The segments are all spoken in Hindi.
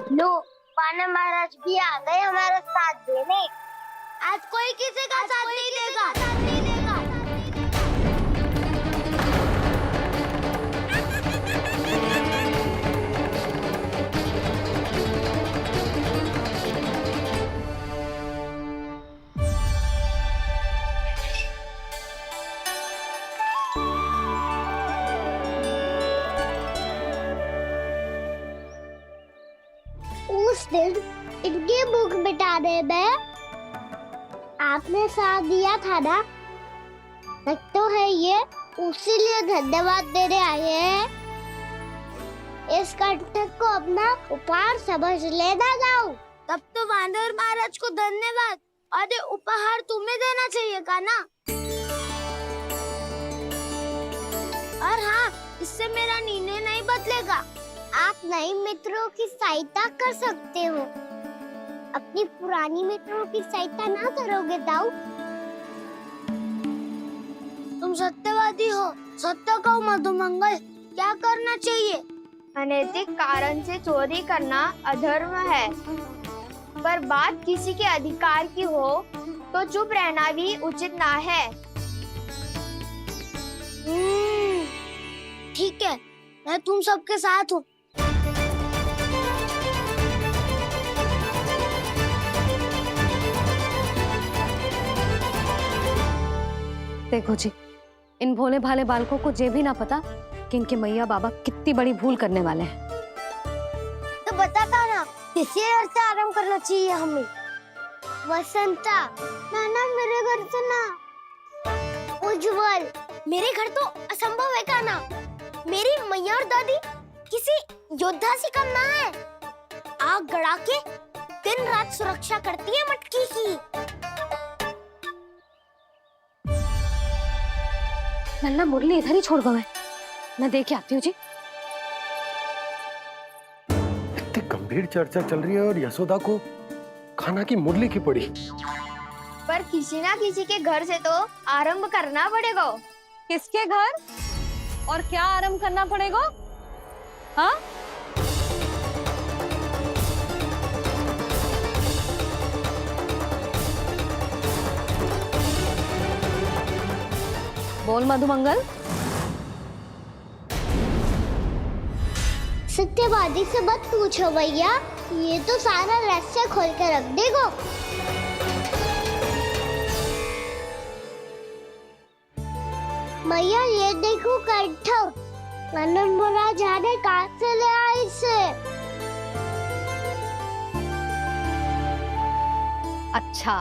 लो, वानर महाराज भी आ गए हमारा साथ देने। आज कोई किसी का साथ नहीं देगा। उस दिन इनकी भूख मिटाने में आपने साथ दिया था ना, तो है ये उसी लिए धन्यवाद देने आए हैं। इस कंटक को अपना उपहार समझ लेना जाओ। तब तो वानर महाराज को धन्यवाद और उपहार तुम्हें देना चाहिए का ना। और हाँ, इससे मेरा निर्णय नहीं बदलेगा। आप नए मित्रों की सहायता कर सकते हो, अपनी पुरानी मित्रों की सहायता ना करोगे दाऊ। तुम सत्यवादी हो, सत्य कहो मधुमंगल, क्या करना चाहिए? अनैतिक कारण से चोरी करना अधर्म है, पर बात किसी के अधिकार की हो तो चुप रहना भी उचित ना है। ठीक है, मैं तुम सबके साथ हूँ। देखो जी, इन भोले भाले बालकों को ये भी ना पता कि इनके मैया बाबा कितनी बड़ी भूल करने वाले हैं। तो बता था ना, किसी घर से आराम करना चाहिए हमें। वसंता, ना मेरे घर से ना। उज्जवल, मेरे घर तो असंभव है का ना। मेरी मैया और दादी किसी योद्धा से कम ना है। आग गड़ा के दिन रात सुरक्षा करती है मटकी की। नन्ना मुरली इधर ही छोड़ गए, मैं देख के आती हूँ जी। इतनी गंभीर चर्चा चल रही है और यशोदा को खाना की मुरली की पड़ी। पर किसी ना किसी के घर से तो आरंभ करना पड़ेगा। किसके घर और क्या आरंभ करना पड़ेगा? हाँ, बोल मधुमंगल। सत्यवादी से मत पूछो भैया, ये तो सारा रहस्य खोल के रख देगा। भैया ये देखो कंठक, मनोहरा जाने कहाँ से ले आए इसे। अच्छा,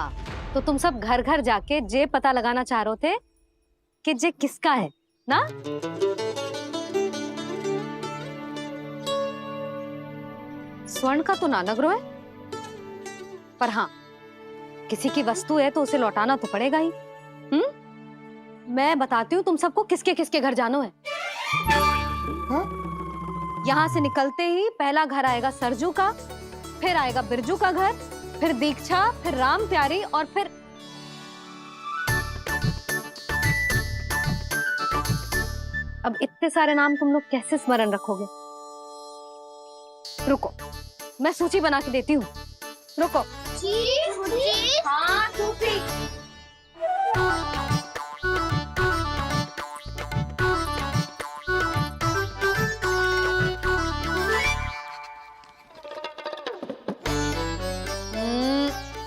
तो तुम सब घर घर जाके जे पता लगाना चाह रहे थे कि जे किसका है ना? स्वर्ण का तो ना लग रहा है, पर हाँ, किसी की वस्तु है तो उसे लौटाना तो पड़ेगा ही। मैं बताती हूँ तुम सबको किसके किसके घर जाना है। यहाँ से निकलते ही पहला घर आएगा सरजू का, फिर आएगा बिरजू का घर, फिर दीक्षा, फिर राम प्यारी और फिर अब इतने सारे नाम तुम लोग कैसे स्मरण रखोगे? रुको, मैं सूची बना के देती हूँ। रुको। हाँ, सूची।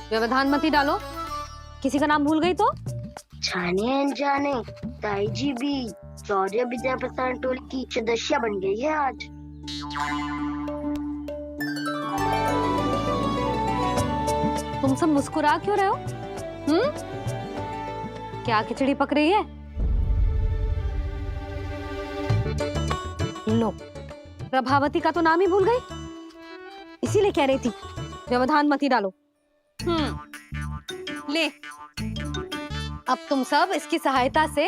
व्यवधान मत ही डालो, किसी का नाम भूल गई तो? जाने अनजाने ताई जी भी शौर्य विद्या प्रसारण टोली की सदस्य बन गई है आज। तुम सब मुस्कुरा क्यों रहे हो? क्या खिचड़ी पक रही है? लो, प्रभावती का तो नाम ही भूल गई, इसीलिए कह रही थी व्यवधान मत ही डालो। ले, अब तुम सब इसकी सहायता से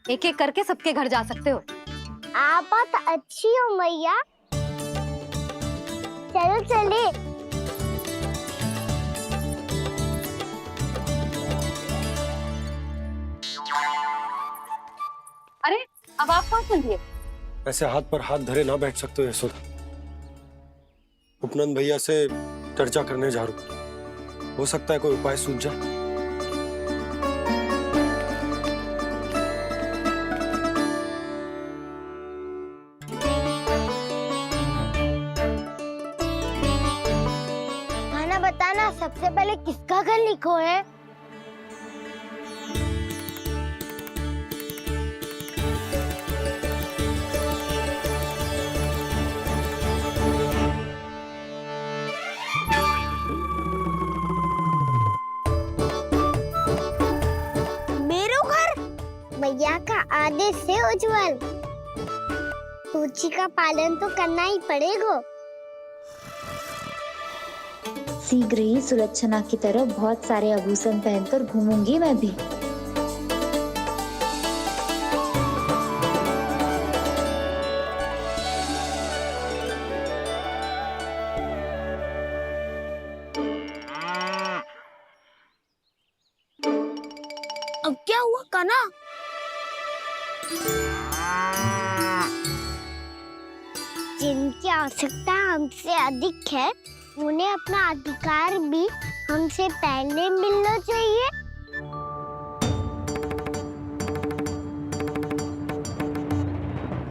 एक एक करके सबके घर जा सकते हो। आप बात अच्छी हो मैया, चलो चले। अरे, अब आप कहाँ चल दिए? ऐसे हाथ पर हाथ धरे ना बैठ सकते हो यशोदा। उपनंद भैया से चर्चा करने जा रहा हूँ। हो सकता है कोई उपाय सूझ जाए। खाना बताना, सबसे पहले किसका घर लिखो है? मेरो घर? भैया का आदेश से उज्जवल, सूची का पालन तो करना ही पड़ेगा। शीघ्र ही सुलक्षणा की तरह बहुत सारे आभूषण पहनकर घूमूंगी मैं भी। अब क्या हुआ काना? जिनकी आवश्यकता हमसे अधिक है, उन्हें अपना अधिकार भी हमसे पहले मिलना चाहिए।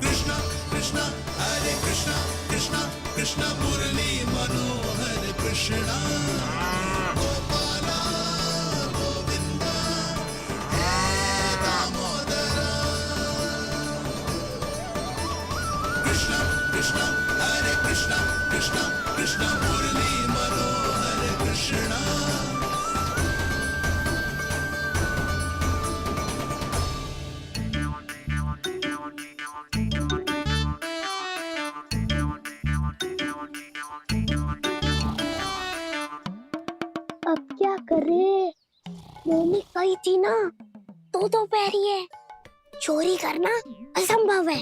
कृष्णा कृष्णा हरे कृष्णा कृष्णा कृष्णा मुरली मनोहर कृष्णा गोपाला गोविंदा हे दामोदरा। कृष्णा कृष्णा हरे कृष्णा कृष्णा कृष्णा मुरली मनोहर कृष्णा। अब क्या करे? मम्मी कही थी ना, दो पैरी है, चोरी करना असंभव है।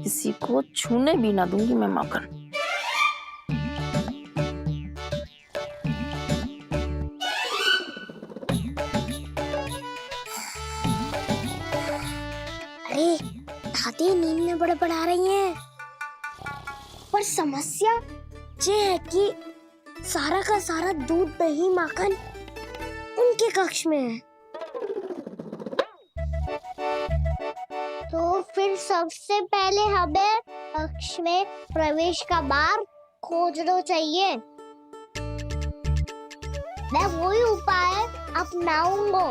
किसी को छूने भी ना दूंगी मैं माखन। अरे दादी नींद में बड़बड़ा रही हैं। पर समस्या ये है कि सारा का सारा दूध दही माखन उनके कक्ष में है। तो फिर सबसे पहले हमें कक्ष में प्रवेश का मार्ग खोजना चाहिए। मैं वही उपाय अपनाऊंगा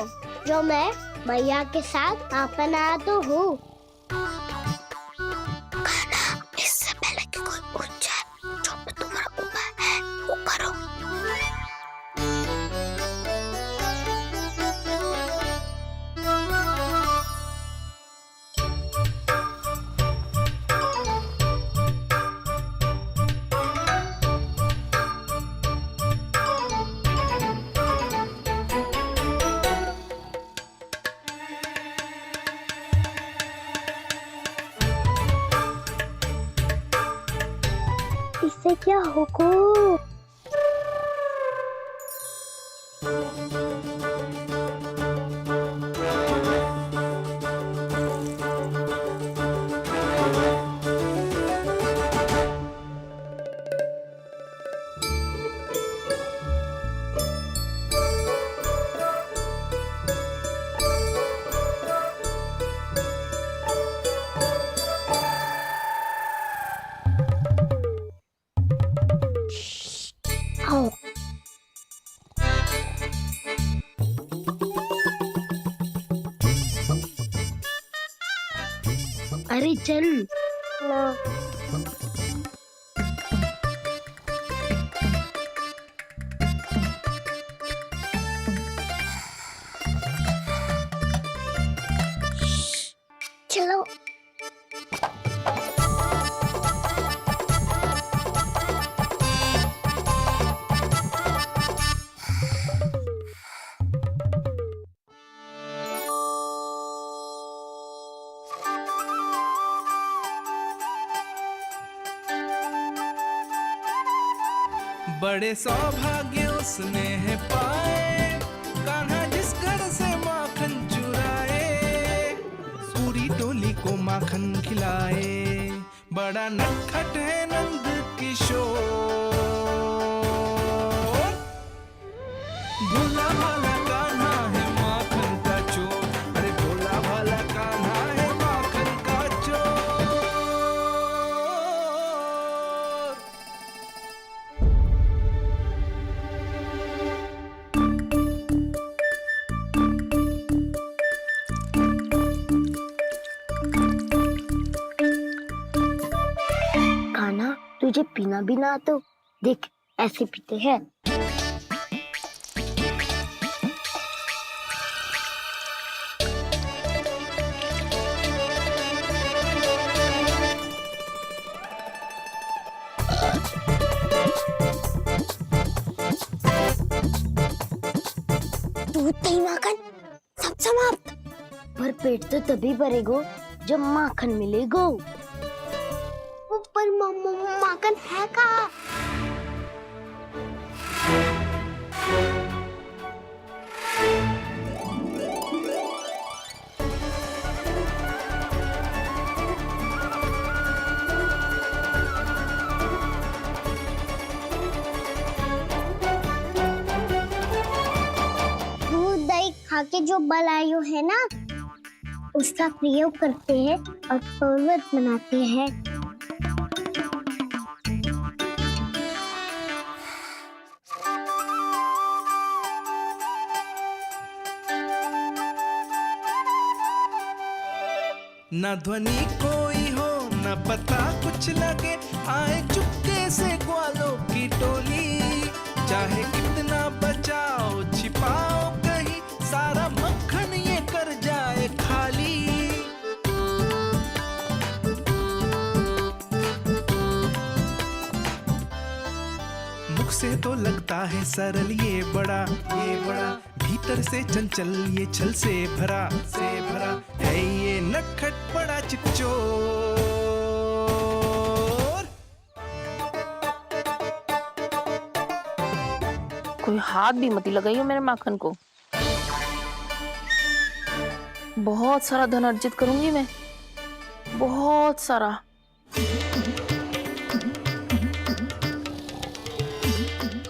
जो मैं भैया के साथ अपना तो हूँ। इससे पहले कि कोई पूछ जाए, जो भी तुम्हारा उपाय है वो करो। इससे क्या होगा? आओ। अरे चल ना। चलो। बड़े सौभाग्य उसने है पाए, कान्हा जिस घर से माखन चुराए। सूरी डोली को माखन खिलाए, बड़ा नटखट है नंद किशोर। भोला भाला कान्हा है माखन का चोर, अरे भोला भाला कान्हा है माखन का चोर। कान्हा, तुझे पीना भी ना तो देख ऐसे पीते हैं। दूध नहीं माखन सब समाप्त। पर पेट तो तभी भरेगो जब माखन मिलेगो। पर माखन है कहाँ? दूध दही खा के जो बलायु है ना, उसका प्रयोग करते हैं और पर्वत बनाते हैं। न ध्वनि कोई हो न पता कुछ लगे, आए चुपके से ग्वालों की टोली। चाहे कितना बचाओ छिपाओ कहीं, सारा मक्खन ये कर जाए खाली। मुख से तो लगता है सरल ये बड़ा भीतर से चंचल ये छल से भरा है ये नटखट बड़ा चिकचोर। कोई हाथ भी मत लगाइयो मेरे माखन को। बहुत सारा धन अर्जित करूंगी मैं, बहुत सारा।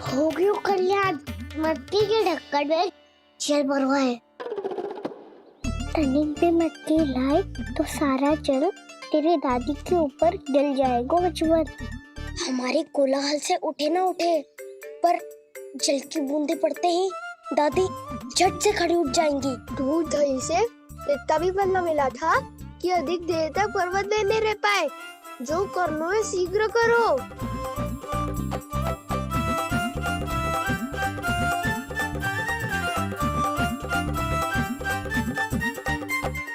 हो गयो कल्याण, मट्टी के ढक्कन में जल भरवा है। टनिक पे मट्टी लाए तो सारा जल तेरे दादी के ऊपर गिर जाएगा बचवन। हमारे कोलाहल से उठे ना उठे, पर जल की बूंदे पड़ते ही दादी झट से खड़ी उठ जाएंगी। दूध दही से इतना भी बदला मिला था कि अधिक देर तक पर्वत में नहीं रह पाए। जो करना है शीघ्र करो।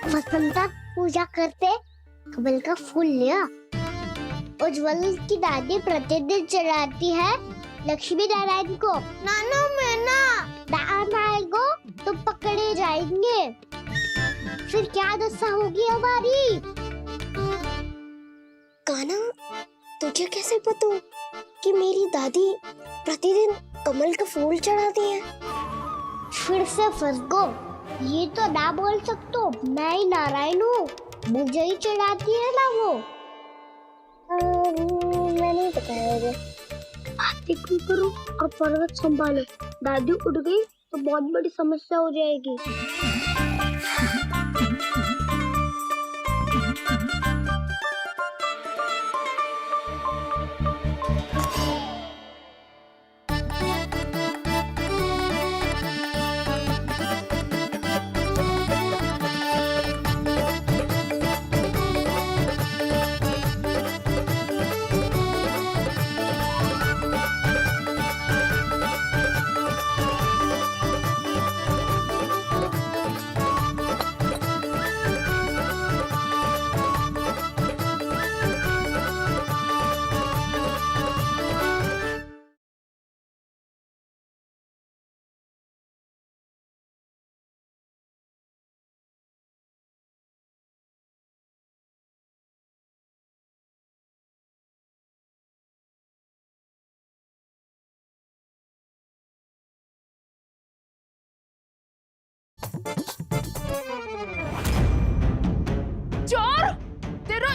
वसंता पूजा करते कमल का फूल लिया। उज्जवल की दादी प्रतिदिन चढ़ाती है लक्ष्मी नारायण को। नाना मैना नारायण को तो पकड़े जाएंगे। फिर क्या दशा होगी हमारी? कान्हा, तुझे कैसे पता कि मेरी दादी प्रतिदिन कमल का फूल चढ़ाती है? फिर से फंस गो। ये तो ना बोल सकते, मैं ही नारायण हूँ, मुझे ही चढ़ाती है ना वो। मैं नहीं बताया। आप क्यों करो और पर्वत संभालो। दादी उठ गई तो बहुत बड़ी समस्या हो जाएगी।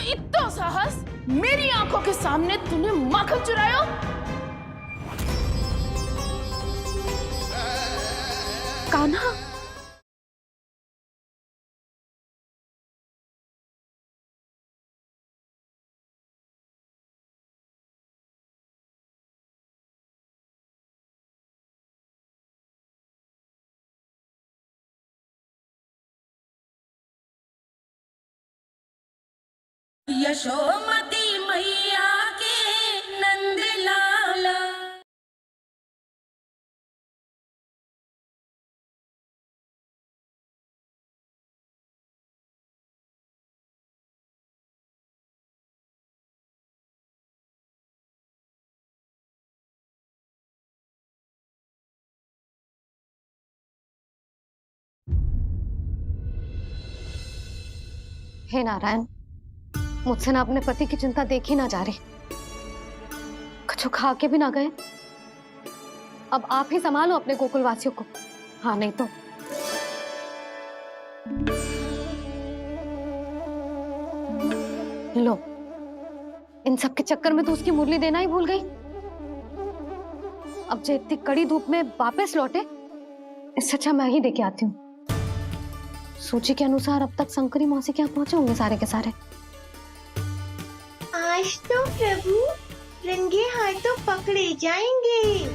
इतना साहस, मेरी आंखों के सामने तूने माखन चुराया। कान्हा, यशोमती मैया के नंद लाला। हे नारायण, मुझसे ना अपने पति की चिंता देखी ना जा रही, कुछ खा के भी ना गए। अब आप ही संभालो अपने गोकुलवासियों को, हाँ नहीं तो। लो, इन सब के चक्कर में तो उसकी मुरली देना ही भूल गई। अब जो इतनी कड़ी धूप में वापस लौटे, इससे अच्छा मैं ही देके आती हूँ। सूची के अनुसार अब तक शंकरी मौसी के यहाँ पहुंचे होंगे सारे के सारे। आज तो प्रभु रंगे हाथों पकड़े जाएंगे।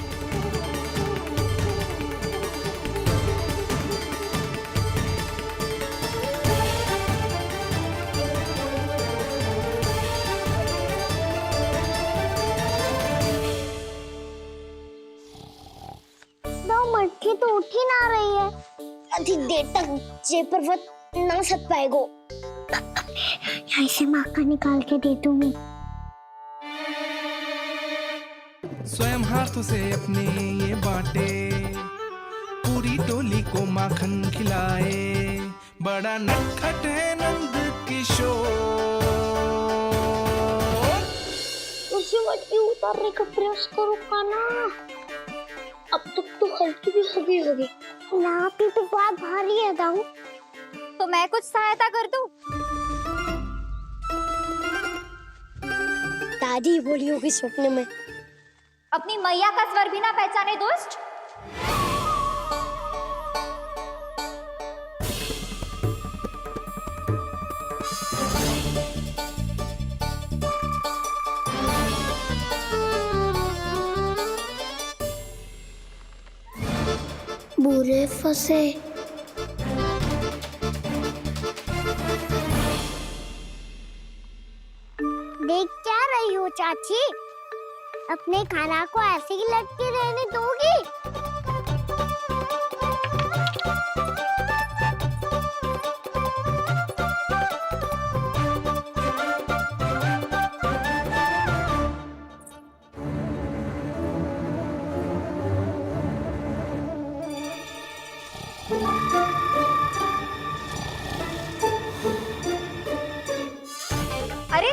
दो मटकी तो उठ ही ना रही है, अधिक देर तक ये पर्वत ना सक पाएगो। यहाँ से माखन निकाल के दे दूंगी। स्वयं हाथों से अपने ये बांटे, पूरी टोली को माखन खिलाए। बड़ा नटखट है नंद किशोर। उसे मटकी उतारने का प्रयास करो कान्हा, अब तक तो हल्की भी हो गई होगी। नापी तो बहुत भारी है दाऊ। तो मैं कुछ सहायता कर दूं? दादी बोली होगी सपने में। अपनी मैया का स्वर भी ना पहचाने दुष्ट। बुरे फंसे। देख क्या रही हो चाची? अपने खाना को ऐसे ही लटके रहने दोगी? अरे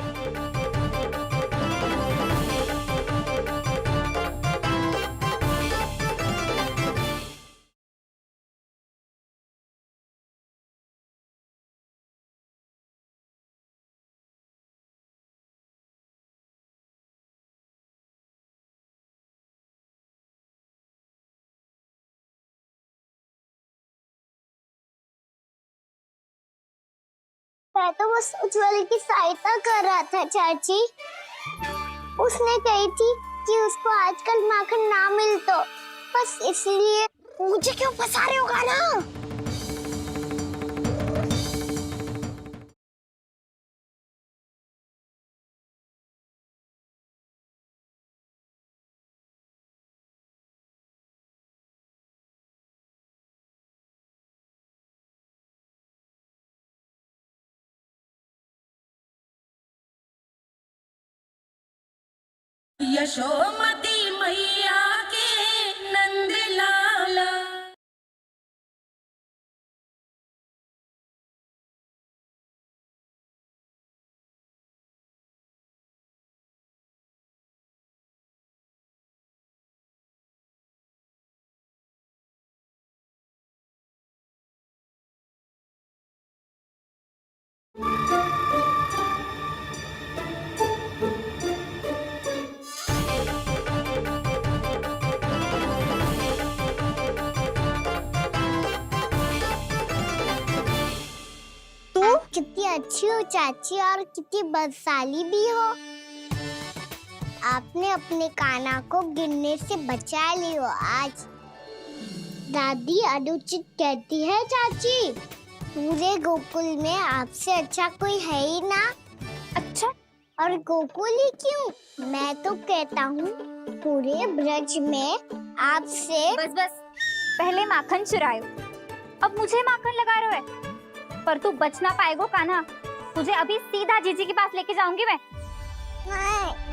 मैं तो बस उज्ज्वल की सहायता कर रहा था चाची। उसने कही थी कि उसको आजकल माखन ना मिल तो बस इसलिए। मुझे क्यों फंसा रहे हो गाना? यशोमती मैया के नंद लाला। अच्छी हो चाची और कितनी बदसाली भी हो। आपने अपने कान्हा को गिरने से बचा ली हो आज। दादी अनुचित कहती है चाची, पूरे गोकुल में आपसे अच्छा कोई है ही ना। अच्छा, और गोकुल ही क्यों, मैं तो कहता हूँ पूरे ब्रज में आपसे। बस बस, पहले माखन चुरायो, अब मुझे माखन लगा रहे हो। पर तू बच ना पाएगो कान्हा, तुझे अभी सीधा जीजी के पास लेके जाऊंगी मैं। नहीं।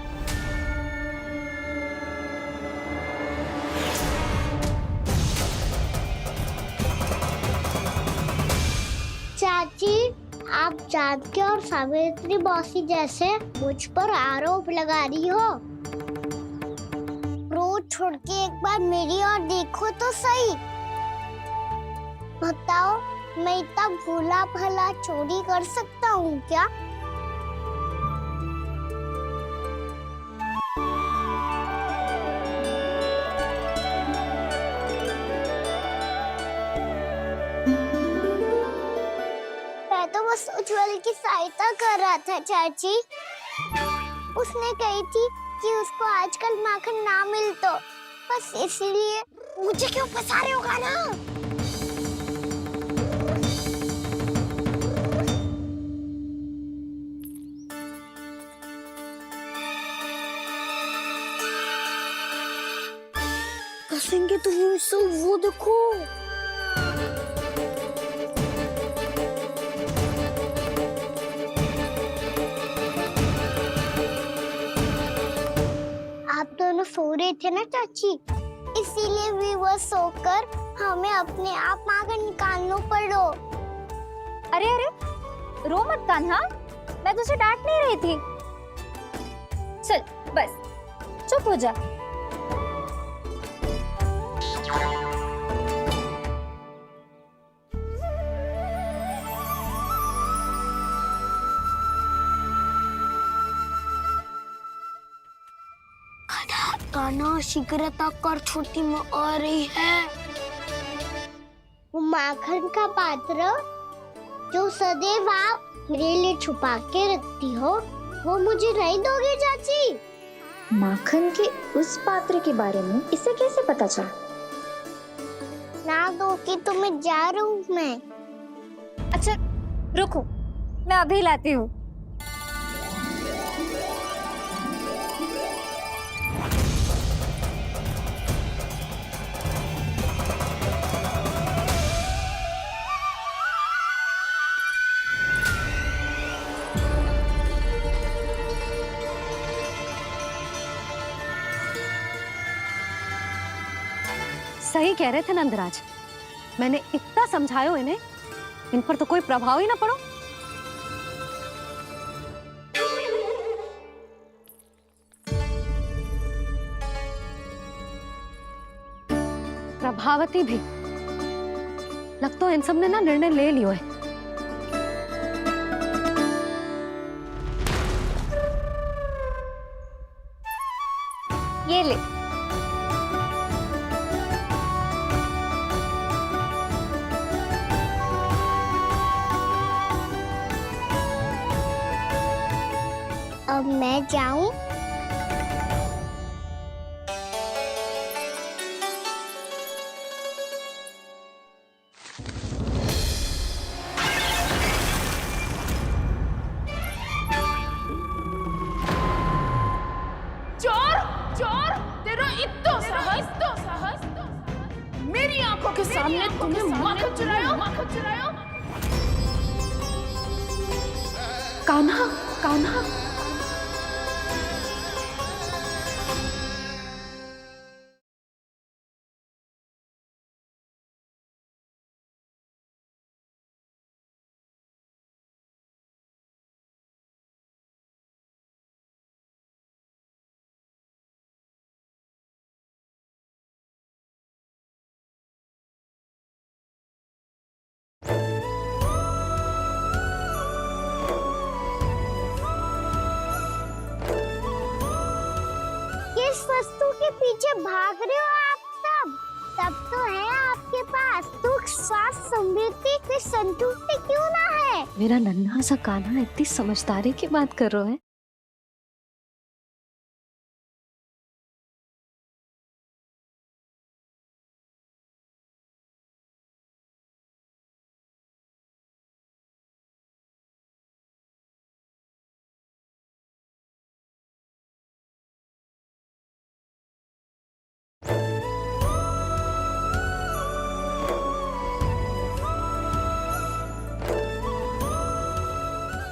चाची, आप जानकी और सावित्री मौसी जैसे मुझ पर आरोप लगा रही हो। रोज छोड़ के एक बार मेरी ओर देखो तो सही। बताओ, मैं इतना भोला भला चोरी कर सकता हूँ क्या? मैं तो बस उज्जवल की सहायता कर रहा था चाची। उसने कही थी कि उसको आजकल माखन ना मिल तो बस इसलिए। मुझे क्यों फंसा रहे हो कान्हा? फंसेंगे तो वो देखो। आप दोनों सो रहे थे ना चाची, इसीलिए विवश सोकर हमें अपने आप माखन निकालना पड़ो। अरे अरे, रो मत कान्हा, मैं तुझे डांट नहीं रही थी। चल बस चुप हो जा। कान्हा शीघ्रता कर, छोटी में आ रही है। वो माखन का पात्र जो सदैव आप मेरे लिए छुपा के रखती हो, वो मुझे नहीं दोगे चाची? माखन के उस पात्र के बारे में इसे कैसे पता चला? ना दोगी तो मैं जा रहा हूँ मैं। अच्छा रुको, मैं अभी लाती हूँ। सही कह रहे थे नंदराज, मैंने इतना समझायो इन्हें, इन पर तो कोई प्रभाव ही ना पड़ो। प्रभावती भी लगता है इन सब ने ना निर्णय ले लियो है। ये ले। अब मैं जाऊं? चोर चोर, तेरा इतना साहस, मेरी आंखों के सामने तुमने माखन चुराया। कान्हा, कान्हा, किस वस्तु के पीछे भाग रहे हो आप सब? सब तो है आपके पास, सुख स्वास्थ्य समृद्धि फिर संतुष्टि क्यों ना है? मेरा नन्हा सा कान्हा इतनी समझदारी की बात कर रहे है।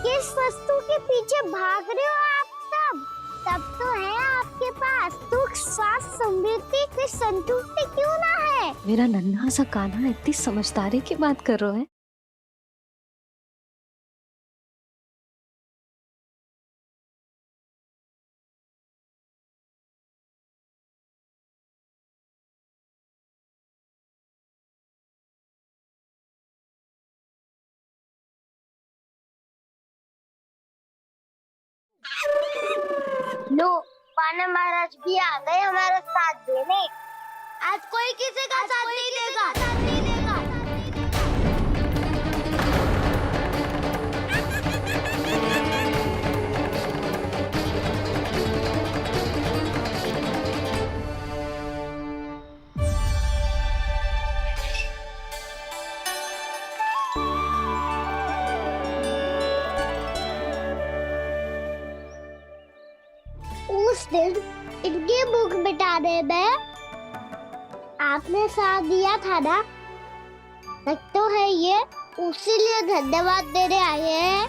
किस वस्तु के पीछे भाग रहे हो आप सब? सब तो है आपके पास, सुख स्वास्थ्य समृद्धि फिर संतुष्टि क्यों ना है? मेरा नन्हा सा कान्हा इतनी समझदारी की बात कर रहे है। लो, पाना महाराज भी आ गए हमारा साथ देने। आज कोई किसी का साथ नहीं देगा। उस दिन इनकी भूख मिटाने में आपने साथ दिया था ना, तो है ये उसी लिए धन्यवाद देने आए हैं।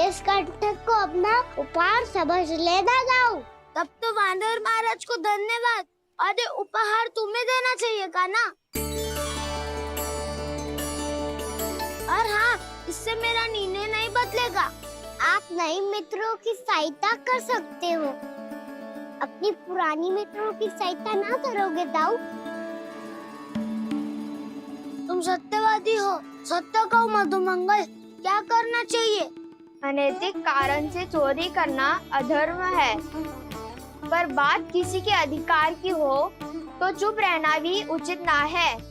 इस कंटक को अपना उपहार समझ लेना जाओ। तब तो वानर महाराज को धन्यवाद और ये उपहार तुम्हें देना चाहिए का ना। और हाँ, इससे मेरा निर्णय नहीं बदलेगा। आप नए मित्रों की सहायता कर सकते हो, अपनी पुरानी मित्रों की सहायता ना करोगे दाऊ। तुम सत्यवादी हो, सत्य कहो मधुमंगल, क्या करना चाहिए? अनैतिक कारण से चोरी करना अधर्म है, पर बात किसी के अधिकार की हो तो चुप रहना भी उचित ना है।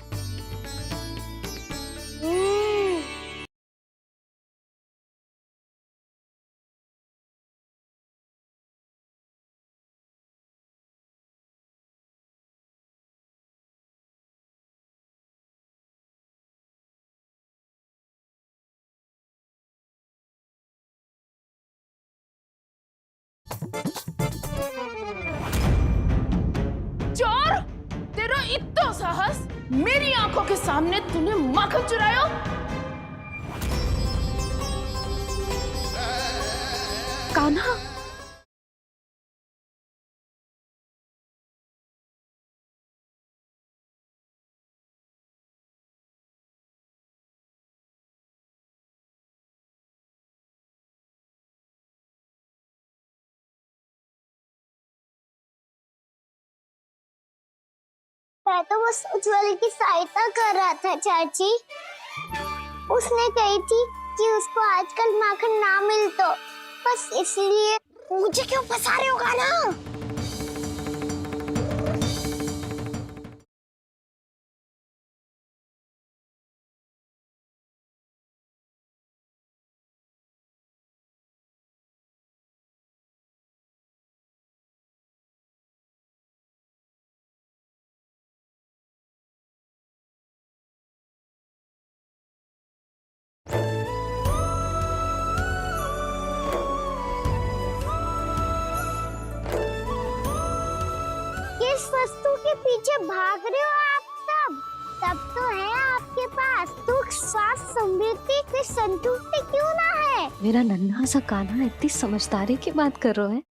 चोर, तेरा इतना साहस, मेरी आंखों के सामने तूने माखन चुराया। कान्हा, मैं तो बस उज्ज्वल की सहायता कर रहा था चाची। उसने कही थी कि उसको आजकल माखन ना मिल तो बस इसलिए। मुझे क्यों फंसा रहे हो ना? किस वस्तु के पीछे भाग रहे हो आप सब? सब तो है आपके पास, सुख स्वास्थ्य समृद्धि फिर संतुष्टि क्यों ना है? मेरा नन्हा सा कान्हा इतनी समझदारी की बात कर रहे है।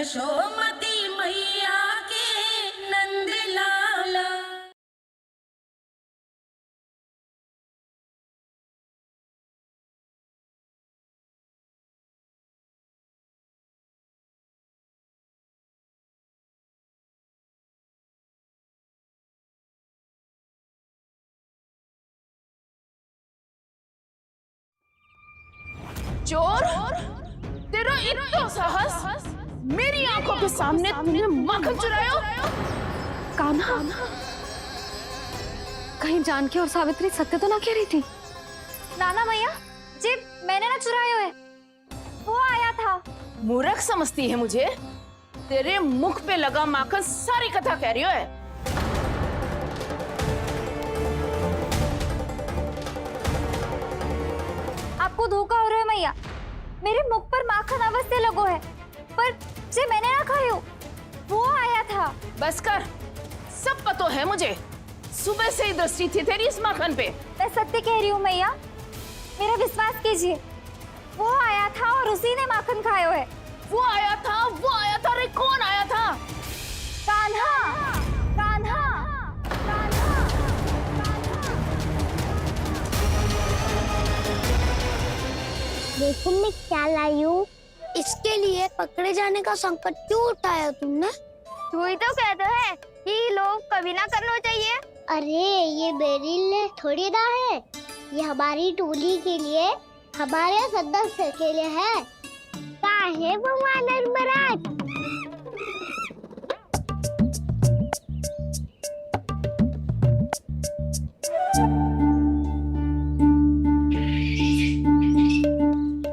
यशोमती मैया के नंद लाला। चोर, तेरा इतना साहस, मेरी आंखों के सामने तूने माखन चुराया। कान्हा, कहीं जानकी और सावित्री सत्य तो ना कह रही थी? नाना मैया जी, मैंने ना चुरायो है, वो आया था। मूर्ख समझती है मुझे? तेरे मुख पे लगा माखन सारी कथा कह रही है। आपको धोखा हो रहा है मैया, मेरे मुख पर माखन अवश्य लगो है, पर जे मैंने ना खायो, वो आया था। बस कर, सब पतो है मुझे। सुबह से ही दृष्टि थी तेरी इस माखन पे। मैं सत्य कह रही हूँ मैया, मेरा विश्वास कीजिए, वो आया था और उसी ने माखन खायो है। वो आया था, वो आया था। अरे कौन आया था? कान्हा, कान्हा, कान्हा। देखो मैं क्या लाई हूँ। इसके लिए पकड़े जाने का संकट क्यों उठाया तुमने? तू ही तो कहता है कि लोग कभी ना करना चाहिए। अरे ये मेरे लिए थोड़ी ना है, ये हमारी टोली के लिए, हमारे सदस्य के लिए है। काहे भगवान महाराज?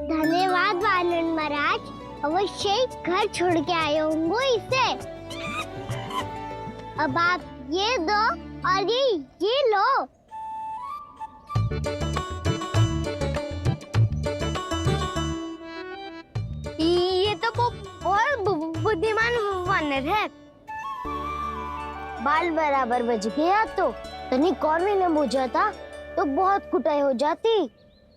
धन्यवाद वानर महाराज, अवश्य ही घर छोड़ के आए होंगे इसे। अब आप ये दो और ये लो। ये तो बहुत बुद्धिमान वानर है। बाल बराबर बज गया तो तनिक और भी न बुझा था तो बहुत कुटाई हो जाती।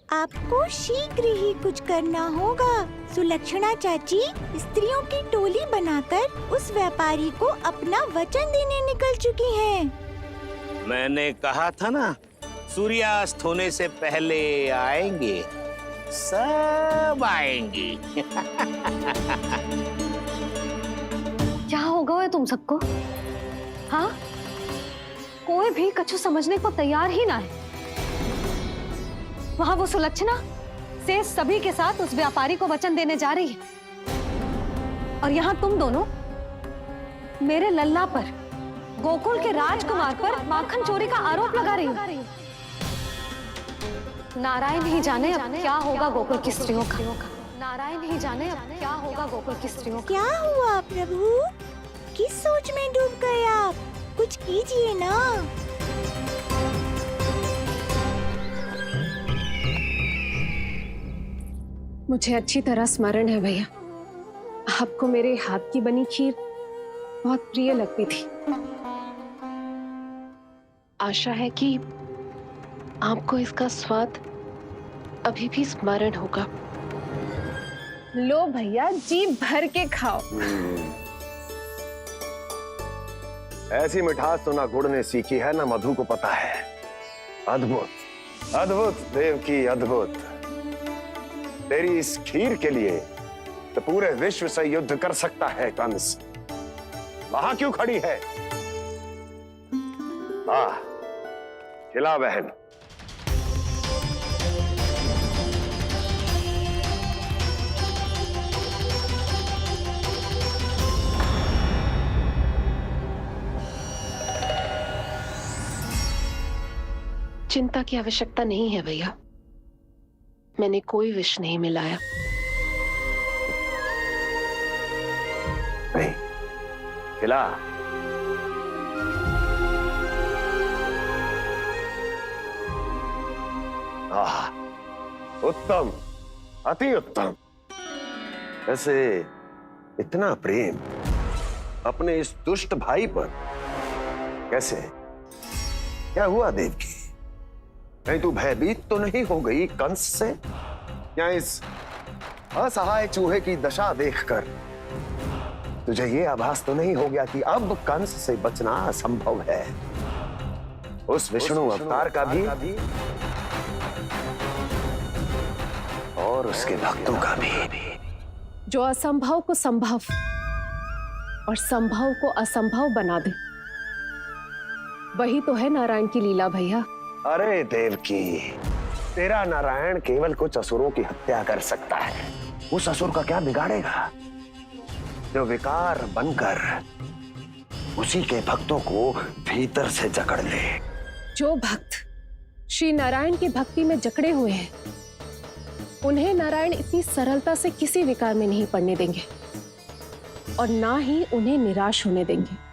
आपको शीघ्र ही कुछ करना होगा। सुलक्षणा चाची स्त्रियों की टोली बनाकर उस व्यापारी को अपना वचन देने निकल चुकी हैं। मैंने कहा था ना, सूर्यास्त होने से पहले आएंगे, सब आएंगे। क्या होगा है तुम सबको? हाँ, कोई भी कछु समझने को तैयार ही ना है। वहां वो सुलक्षणा से सभी के साथ उस व्यापारी को वचन देने जा रही है, और यहाँ तुम दोनों मेरे लल्ला पर, गोकुल के राजकुमार पर माखन चोरी का आरोप लगा रही हो। नारायण ही जाने अब क्या होगा गोकुल की स्त्रियों का। नारायण ही जाने अब क्या होगा गोकुल की स्त्रियों का। क्या हुआ प्रभु? किस सोच में डूब गए आप? कुछ कीजिए ना। मुझे अच्छी तरह स्मरण है भैया, आपको मेरे हाथ की बनी खीर बहुत प्रिय लगती थी। आशा है कि आपको इसका स्वाद अभी भी स्मरण होगा। लो भैया, जी भर के खाओ। ऐसी मिठास तो ना गुड़ ने सीखी है ना मधु को पता है। अद्भुत, अद्भुत देवकी, अद्भुत। तेरी इस खीर के लिए तो पूरे विश्व से युद्ध कर सकता है कंस। वहां क्यों खड़ी है? खिला बहन। चिंता की आवश्यकता नहीं है भैया, मैंने कोई विष नहीं मिलाया। नहीं, खिला। उत्तम, अति उत्तम। वैसे इतना प्रेम अपने इस दुष्ट भाई पर कैसे? क्या हुआ देवकी? कहीं तू भयभीत तो नहीं हो गई कंस से? या इस असहाय चूहे की दशा देखकर तुझे ये आभास तो नहीं हो गया कि अब कंस से बचना असंभव है? उस विष्णु अवतार का भी और उसके भक्तों का भी। जो असंभव को संभव और संभव को असंभव बना दे, वही तो है नारायण की लीला भैया। अरे देवकी, तेरा नारायण केवल कुछ असुरों की हत्या कर सकता है। उस असुर का क्या बिगाड़ेगा जो विकार बनकर उसी के भक्तों को भीतर से जकड़ ले। जो भक्त श्री नारायण की भक्ति में जकड़े हुए हैं, उन्हें नारायण इतनी सरलता से किसी विकार में नहीं पड़ने देंगे और ना ही उन्हें निराश होने देंगे।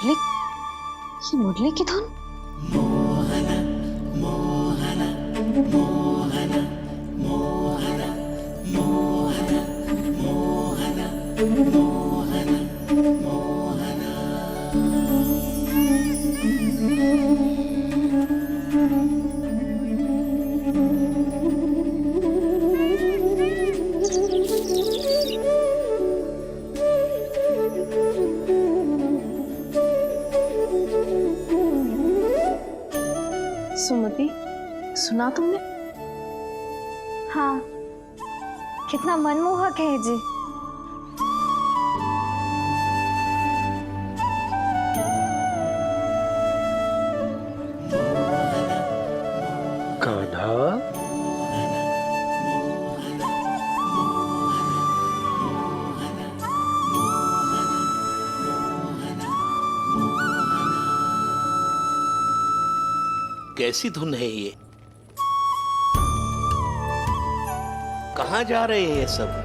ये मुरली की धुन। सुमति, सुना तुमने? हाँ, कितना मनमोहक है जी। कान्हा, कैसी धुन है ये? कहाँ जा रहे हैं ये सब?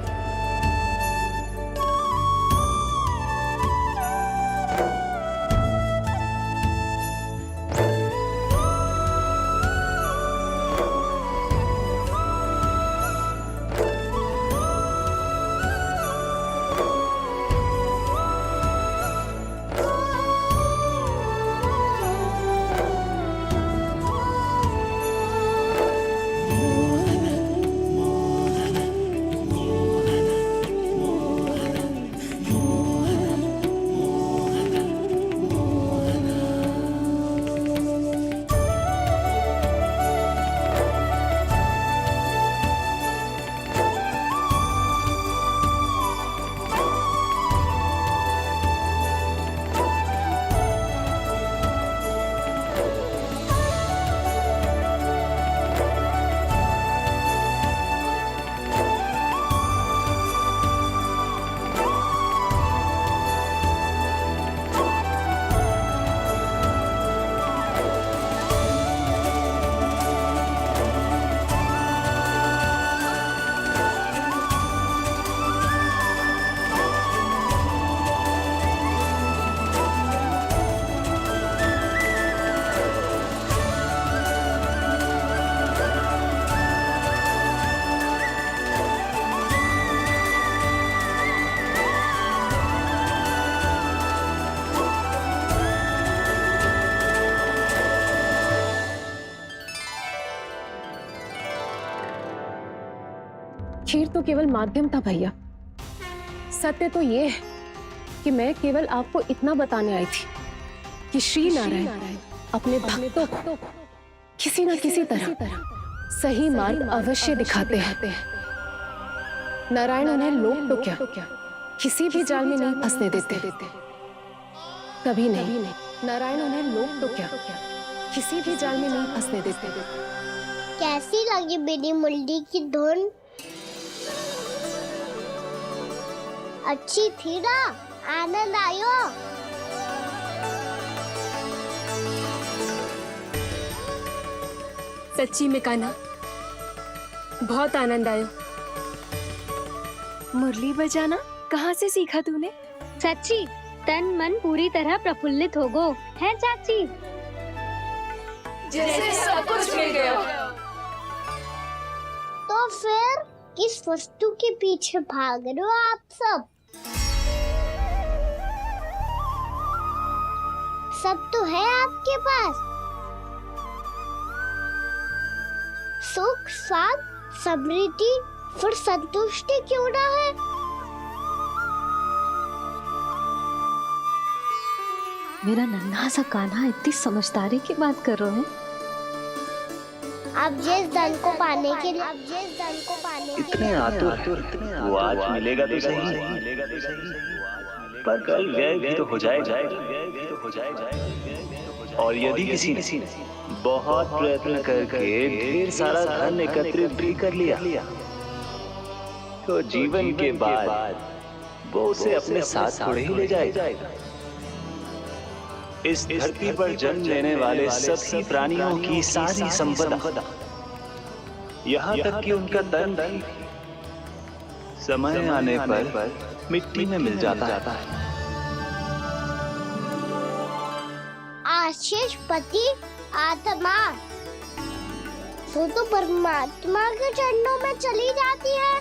खीर तो केवल माध्यम था भैया। सत्य तो ये है कि मैं केवल आपको इतना बताने आई थी कि श्री नारायण अपने भक्तों को किसी न किसी तरह सही मार्ग अवश्य दिखाते हैं। नारायण उन्हें लोक तो क्या किसी भी जाल में नहीं फंसने देते, कभी नहीं। नारायण उन्हें लोक तो क्या किसी भी जाल में नहीं फंसने देते। कैसी लगी मेरी मुरली की धुन? अच्छी थी ना? आनंद आयो? सच्ची में कान्हा, बहुत आनंद आया। मुरली बजाना कहाँ से सीखा तूने? सच्ची तन मन पूरी तरह प्रफुल्लित हो गो है चाची। जैसे सब कुछ मिल गया। तो फिर किस वस्तु के पीछे भाग रहे हो आप सब? सब तो है आपके पास। सुख, स्वाद, समृद्धि, फिर संतुष्टि क्यों ना है? मेरा नन्हा सा कान्हा इतनी समझदारी की बात कर रहे हैं। आप जिस धन को पाने के लिए इतने आतुर वो आज मिलेगा तो सही, पर कल व्यय भी तो हो जाएगा। और यदि किसी ने बहुत प्रयत्न करके ढेर सारा धन एकत्रित भी कर लिया, तो जीवन के बाद वो उसे अपने साथ थोड़े ही ले जाएगा। इस धरती पर जन्म लेने वाले सभी प्राणियों की सारी संपदा, यहाँ तक कि उनका तन भी समय आने पर मिट्टी में मिल जाता है। आशीष पति आत्मा तो परमात्मा के चरणों में चली जाती है।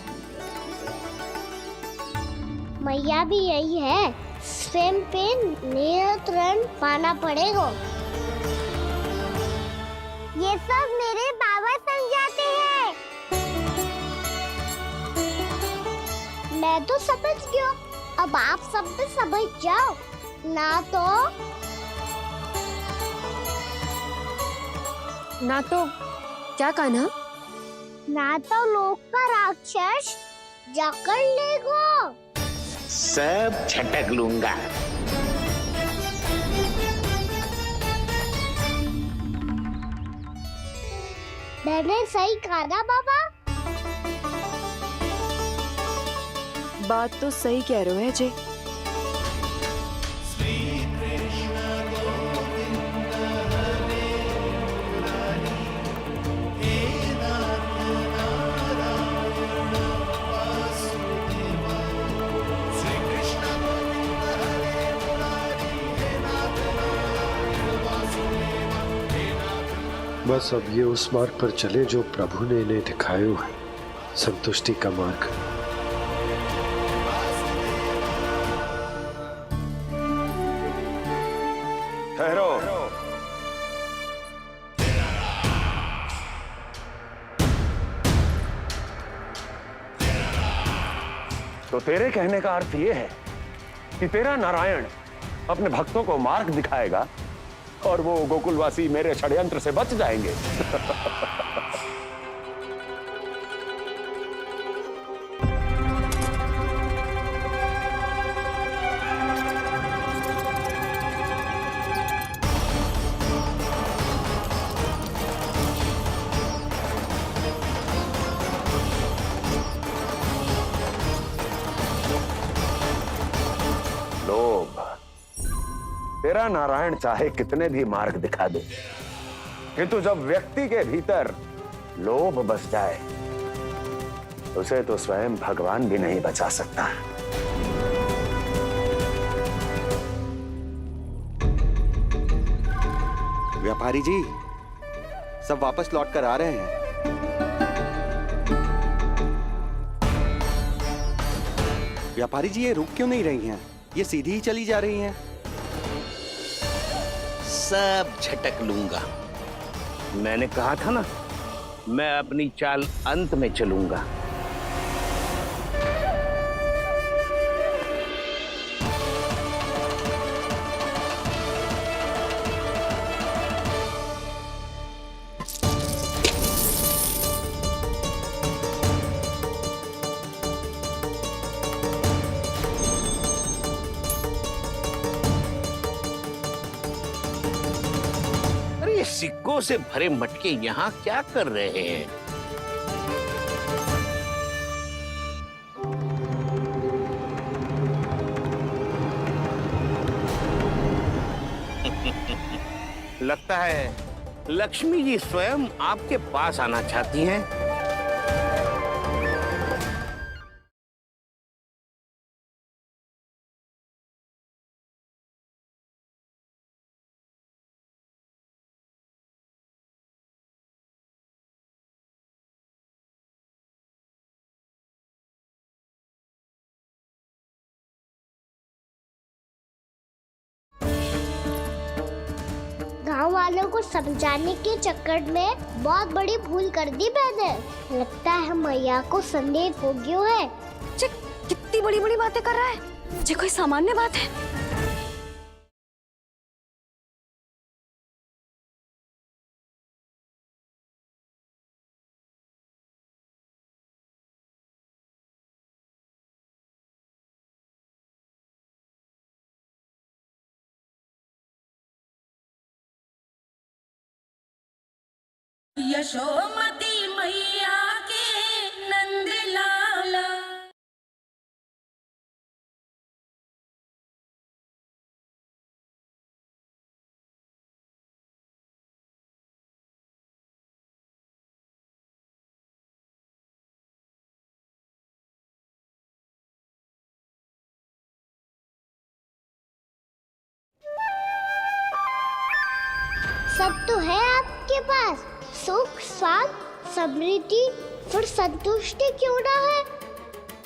मैया भी यही है, स्वयं पे नियंत्रण पाना पड़ेगा। ये सब मेरे बाबा समझाते हैं। मैं तो समझ गया, अब आप सब भी समझ जाओ ना तो क्या कान्हा? ना तो लोक का राक्षस जकड़ लेगा। सब झटक लूंगा। मैंने सही कहा ना बाबा? बात तो सही कह रहे हो अजय। बस अब ये उस मार्ग पर चले जो प्रभु ने इन्हें दिखाया है, संतुष्टि का मार्ग। ठहरो। तो तेरे कहने का अर्थ यह है कि तेरा नारायण अपने भक्तों को मार्ग दिखाएगा और वो गोकुलवासी मेरे षड्यंत्र से बच जाएंगे। लोभ, तेरा नारायण चाहे कितने भी मार्ग दिखा दे, किंतु जब व्यक्ति के भीतर लोभ बस जाए, उसे तो स्वयं भगवान भी नहीं बचा सकता। व्यापारी जी, सब वापस लौट कर आ रहे हैं। व्यापारी जी, ये रुक क्यों नहीं रही हैं? ये सीधी ही चली जा रही हैं। सब झटक लूंगा। मैंने कहा था ना, मैं अपनी चाल अंत में चलूंगा। सिक्कों से भरे मटके यहाँ क्या कर रहे हैं? लगता है लक्ष्मी जी स्वयं आपके पास आना चाहती हैं। गांव वालों को समझाने के चक्कर में बहुत बड़ी भूल कर दी मैंने। लगता है मैया को संदेह हो गया है। कितनी बड़ी बड़ी बातें कर रहा है, ये कोई सामान्य बात है? यशोमती मैया के नंद लाला। सब तो है आपके पास, सुख, स्वाद, समृद्धि, फिर संतुष्टि क्यों ना है?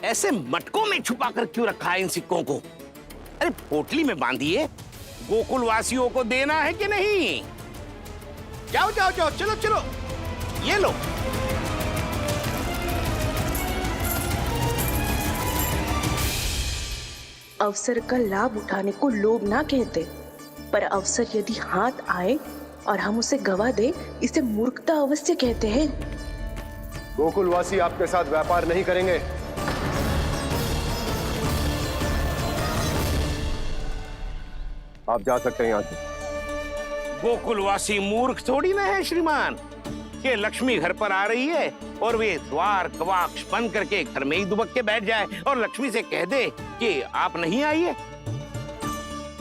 ऐसे मटकों में छुपा कर क्यों रखा है इन सिक्कों को? अरे पोटली में बांधिए, गोकुल वासियों को देना है कि नहीं? जाओ जाओ जाओ, चलो चलो, ये लो। अवसर का लाभ उठाने को लोभ ना कहते, पर अवसर यदि हाथ आए और हम उसे गवा दे, इसे मूर्खता अवश्य कहते हैं। गोकुलवासी आपके साथ व्यापार नहीं करेंगे। आप जा सकते हैं यहाँ से। गोकुलवासी मूर्ख थोड़ी ना है श्रीमान। ये लक्ष्मी घर पर आ रही है और वे द्वार कवाक्ष बंद करके घर में ही दुबक के बैठ जाए और लक्ष्मी से कह दे कि आप नहीं आइए।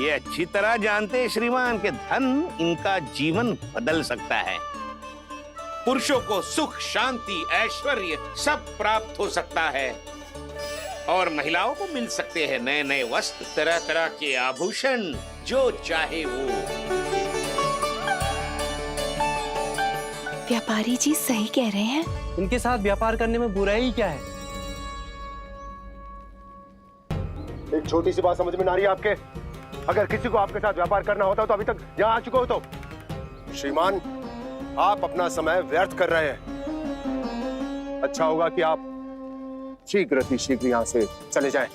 ये अच्छी तरह जानते हैं श्रीमान कि धन इनका जीवन बदल सकता है। पुरुषों को सुख, शांति, ऐश्वर्य सब प्राप्त हो सकता है और महिलाओं को मिल सकते हैं नए नए वस्त्र, तरह तरह के आभूषण, जो चाहे वो। व्यापारी जी सही कह रहे हैं। इनके साथ व्यापार करने में बुराई क्या है? एक छोटी सी बात समझ में ना रही है आपके? अगर किसी को आपके साथ व्यापार करना होता तो अभी तक यहाँ आ चुके हो। तो श्रीमान, आप अपना समय व्यर्थ कर रहे हैं। अच्छा होगा कि आप शीघ्र यहाँ से चले जाएं।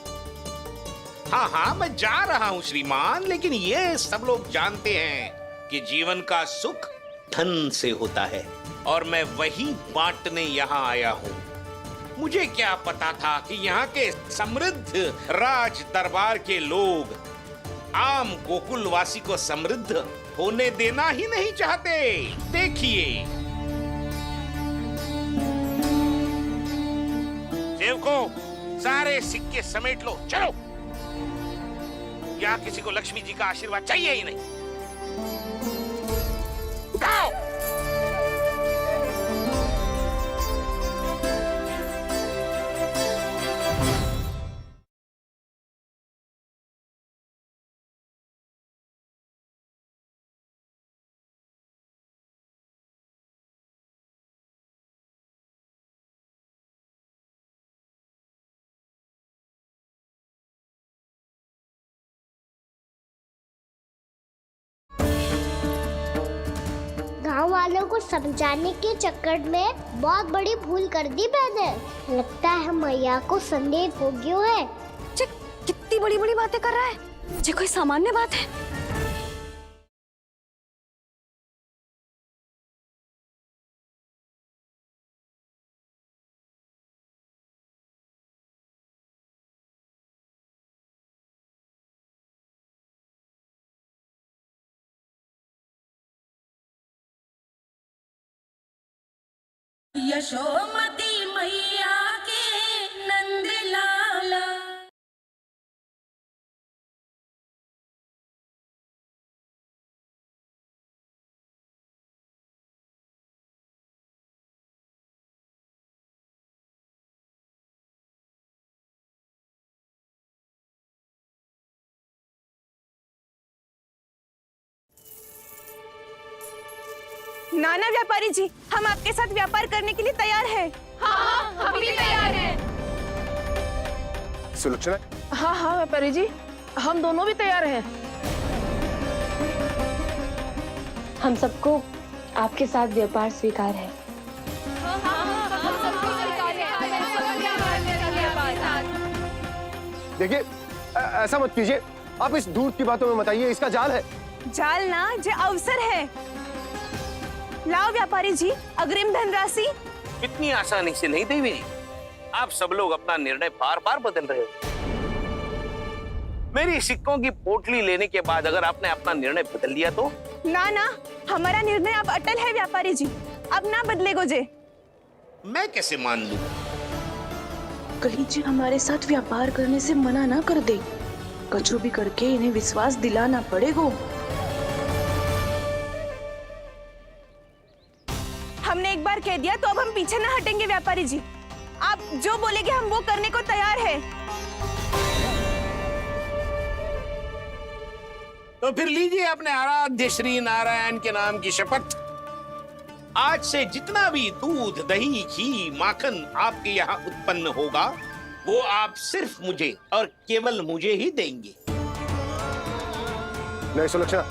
हाँ हाँ, मैं जा रहा हूँ श्रीमान, लेकिन ये सब लोग जानते हैं कि जीवन का सुख धन से होता है और मैं वही बांटने यहाँ आया हूँ। मुझे क्या पता था कि यहाँ के समृद्ध राज दरबार के लोग आम गोकुलवासी को समृद्ध होने देना ही नहीं चाहते। देखिए, सेवकों, सारे सिक्के समेट लो, चलो। यहाँ किसी को लक्ष्मी जी का आशीर्वाद चाहिए ही नहीं। उठाओ। गांव वालों को समझाने के चक्कर में बहुत बड़ी भूल कर दी मैंने। लगता है मैया को संदेह हो गया है। कितनी बड़ी बड़ी बातें कर रहा है, ये कोई सामान्य बात है? यशोमती मैया के नंद लाला। नाना व्यापारी जी, हम आपके साथ व्यापार करने के लिए तैयार हैं। हाँ, हम भी तैयार हैं। सुलक्षणा? हाँ हाँ व्यापारी जी, हम दोनों भी तैयार हैं। हम सबको आपके साथ व्यापार स्वीकार है। देखिए, ऐसा मत कीजिए। आप इस दूध की बातों में मत आइए, इसका जाल है। जाल ना, जे अवसर है। लाओ व्यापारी जी अग्रिम धनराशि। इतनी आसानी से नहीं देवी जी। आप सब लोग अपना निर्णय बार बार बदल रहे हो। मेरी सिक्कों की पोटली लेने के बाद अगर आपने अपना निर्णय बदल लिया तो? ना ना, हमारा निर्णय अब अटल है व्यापारी जी, अब ना बदलेगो जे। मैं कैसे मान लूं? कहीं जी हमारे साथ व्यापार करने से मना ना कर दे। कछु भी करके इन्हें विश्वास दिलाना पड़ेगा। हमने एक बार कह दिया तो अब हम पीछे ना हटेंगे व्यापारी जी। आप जो बोलेंगे हम वो करने को तैयार है। तो फिर लीजिए अपने आराध्य श्री नारायण के नाम की शपथ। आज से जितना भी दूध, दही, घी, माखन आपके यहाँ उत्पन्न होगा वो आप सिर्फ मुझे और केवल मुझे ही देंगे। नहीं सुलक्षणा,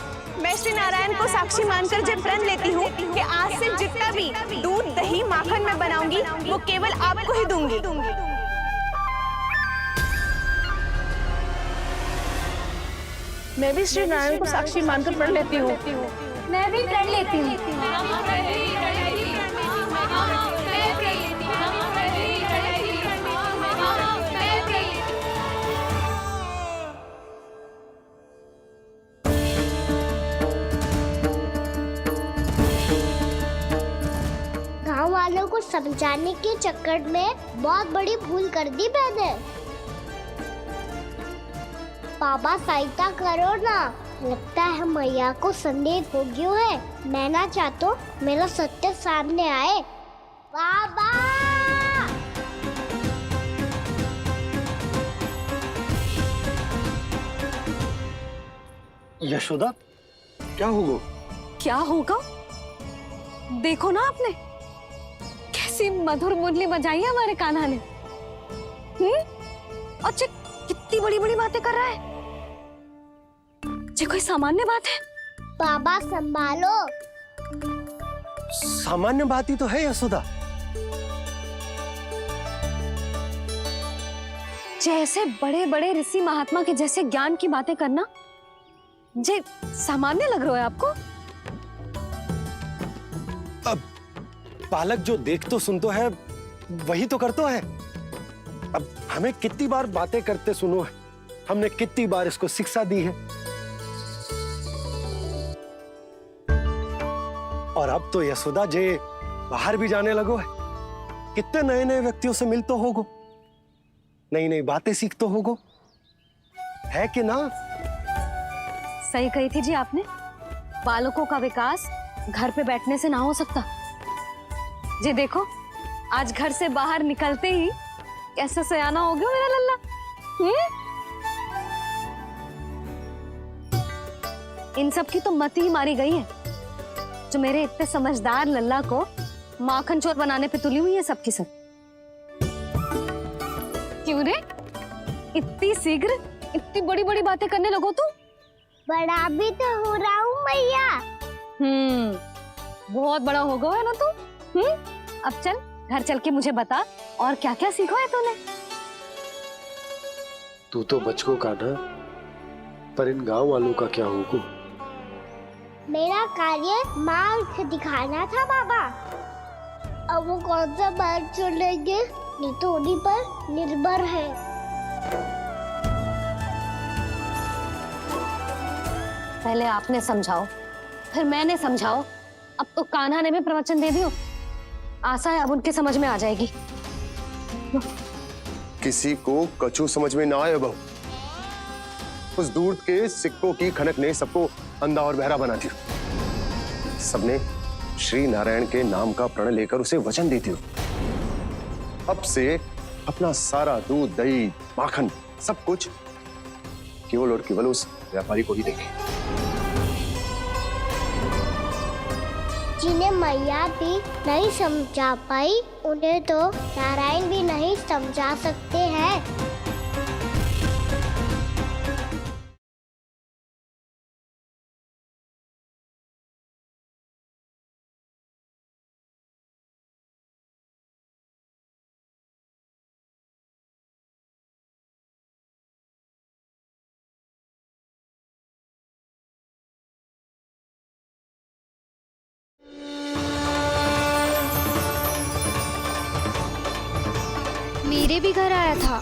मैं श्री नारायण को साक्षी मानकर जब प्रण लेती हूँ कि आज से जितना भी दूध, दही, माखन मैं बनाऊंगी वो केवल आपको ही दूंगी। मैं भी श्री नारायण को साक्षी मानकर प्रण लेती हूँ। मैं भी प्रण लेती हूँ। गांव वालों को समझाने के चक्कर में बहुत बड़ी भूल कर दी मैंने। बाबा सहायता करो ना, लगता है मैया को संदेह हो गया है। मैं ना चाहता मेरा सत्य सामने आए। बाबा यशोदा, क्या होगा? क्या होगा? देखो ना आपने कैसी मधुर मुरली बजाई है हमारे कान्हा ने। अच्छा, कितनी बड़ी बड़ी बातें कर रहा है। ये कोई सामान्य बात है? बाबा संभालो। सामान्य बात ही तो है यशोदा। जैसे बड़े बड़े ऋषि महात्मा के जैसे ज्ञान की बातें करना जे सामान्य लग रहा है आपको? अब बालक जो देख तो सुन तो है वही तो करता है। अब हमें कितनी बार बातें करते सुनो है, हमने कितनी बार इसको शिक्षा दी है। और अब तो यशोदा जे बाहर भी जाने लगो है, कितने नए नए व्यक्तियों से मिल तो होगो, नई नई बातें सीख तो होगो, है कि ना? सही कही थी जी आपने। बालकों का विकास घर पे बैठने से ना हो सकता। जी देखो, आज घर से बाहर निकलते ही कैसे सयाना हो गया मेरा लल्ला। इन सब की तो मत ही मारी गई है, जो मेरे इतने समझदार लल्ला को माखन चोर बनाने पे तुली हुई है सबकी सब। क्यों रे, इतनी शीघ्र इतनी बड़ी बड़ी बातें करने लगो तू? बड़ा भी तो हो रहा हूँ मैया। बहुत बड़ा हो गया है ना तू। अब चल घर चल के मुझे बता और क्या क्या सीखा है तूने। तू तो बचको का ना, पर इन गांव वालों का क्या होगा? मेरा कार्य मार्ग दिखाना था बाबा। अब वो कौन सा मार्ग चुनेंगे ये तो उन्हीं पर निर्भर है। पहले आपने समझाओ, फिर मैंने समझाओ, अब तो कान्हा ने भी प्रवचन दे दियो। आशा है अब उनके समझ में आ जाएगी। किसी को कछु समझ में ना आए बहू। उस दूध के सिक्कों की खनक ने सबको अंधा और बहरा बना दिया। सबने श्री नारायण के नाम का प्रण लेकर उसे वचन दी थी। अब से अपना सारा दूध, दही, माखन सब कुछ केवल और केवल उस व्यापारी को ही देंगे। जिन्हें मैया भी नहीं समझा पाई, उन्हें तो नारायण भी नहीं समझा सकते हैं। मेरे भी घर आया था।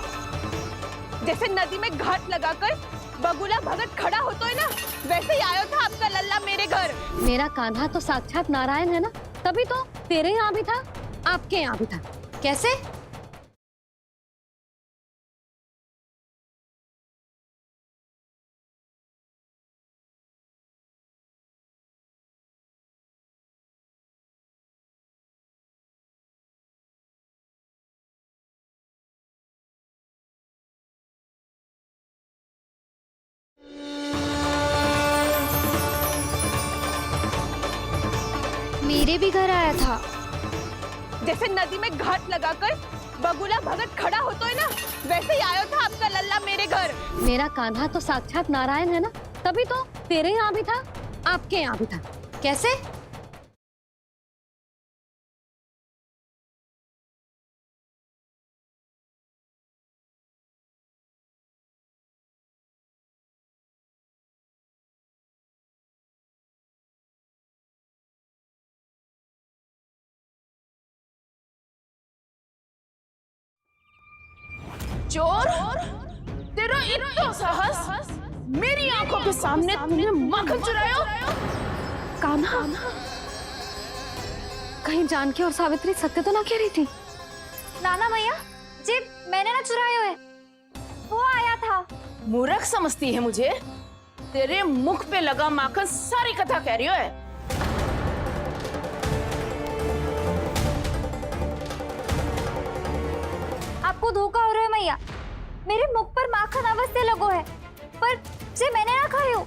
जैसे नदी में घाट लगाकर बगुला भगत खड़ा होता है ना, वैसे ही आया था आपका लल्ला मेरे घर। मेरा कान्हा तो साक्षात नारायण है ना, तभी तो तेरे यहाँ भी था, आपके यहाँ भी था। कैसे? मेरे भी घर आया था। जैसे नदी में घाट लगाकर बगुला भगत खड़ा होता है ना, वैसे ही आया था आपका लल्ला मेरे घर। मेरा कान्हा तो साक्षात नारायण है ना, तभी तो तेरे यहाँ भी था, आपके यहाँ भी था। कैसे? चोर, तेरा इतना साहस, मेरी आंखों के सामने तूने माखन चुराया। कान्हा, कहीं जानकी और सावित्री सत्य तो ना कह रही थी? नाना मैया जी, मैंने ना चुराया है, वो आया था। मूर्ख समझती है मुझे? तेरे मुख पे लगा माखन सारी कथा कह रही है। आपको धोखा हो रहा है मैया, मेरे मुख पर माखन अवश्य लगो है, पर जे मैंने ना खायो,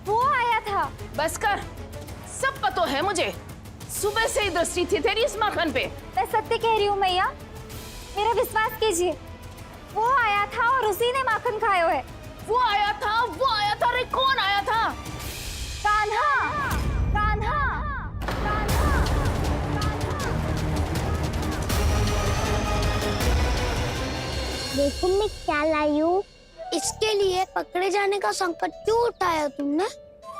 वो आया था। बस कर, सब पता है मुझे, सुबह से ही दृष्टि थी तेरी इस माखन पे। मैं सत्य कह रही हूँ मैया, मेरा विश्वास कीजिए, वो आया था और उसी ने माखन खायो है। वो आया था, वो आया था। अरे कौन आया था? कान्हा, कान्हा, कान्हा। देखो मैं क्या लाई हूँ। इसके लिए पकड़े जाने का संकट क्यों उठाया तुमने?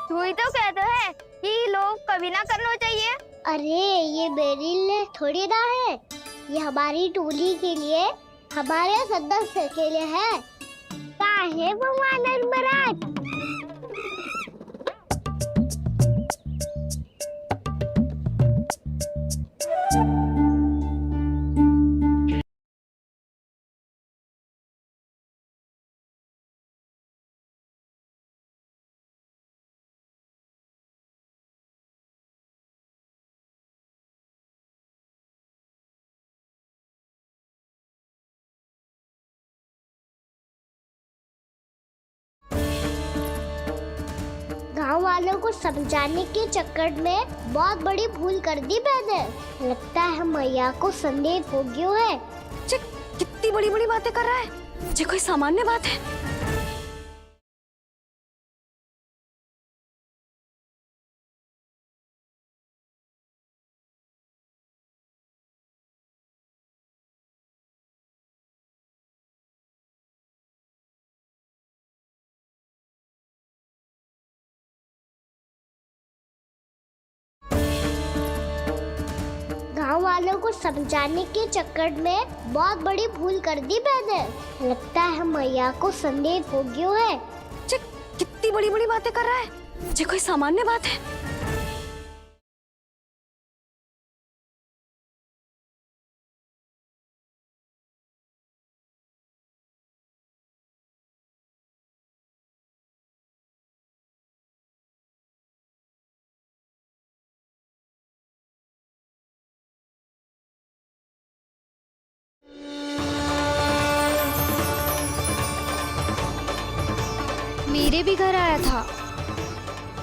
तू ही तो कहता है कि लोग कभी ना करना चाहिए। अरे ये मेरे लिए थोड़ी ना है, ये हमारी टोली के लिए, हमारे सदस्य के लिए है। काहे भगवान महाराज? गांव वालों को समझाने के चक्कर में बहुत बड़ी भूल कर दी मैंने। लगता है मैया को संदेह हो गया है। कितनी बड़ी बड़ी बातें कर रहा है, ये कोई सामान्य बात है? गांव वालों को समझाने के चक्कर में बहुत बड़ी भूल कर दी मैंने। लगता है मैया को संदेह हो गया है। कितनी बड़ी बड़ी बातें कर रहा है, ये कोई सामान्य बात है? मेरे भी घर आया था।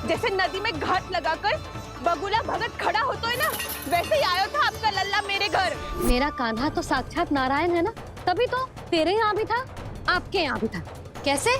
जैसे नदी में घाट लगाकर बगुला भगत खड़ा होता है ना, वैसे ही आया था आपका लल्ला मेरे घर। मेरा कान्हा तो साक्षात नारायण है ना, तभी तो तेरे यहाँ भी था, आपके यहाँ भी था। कैसे?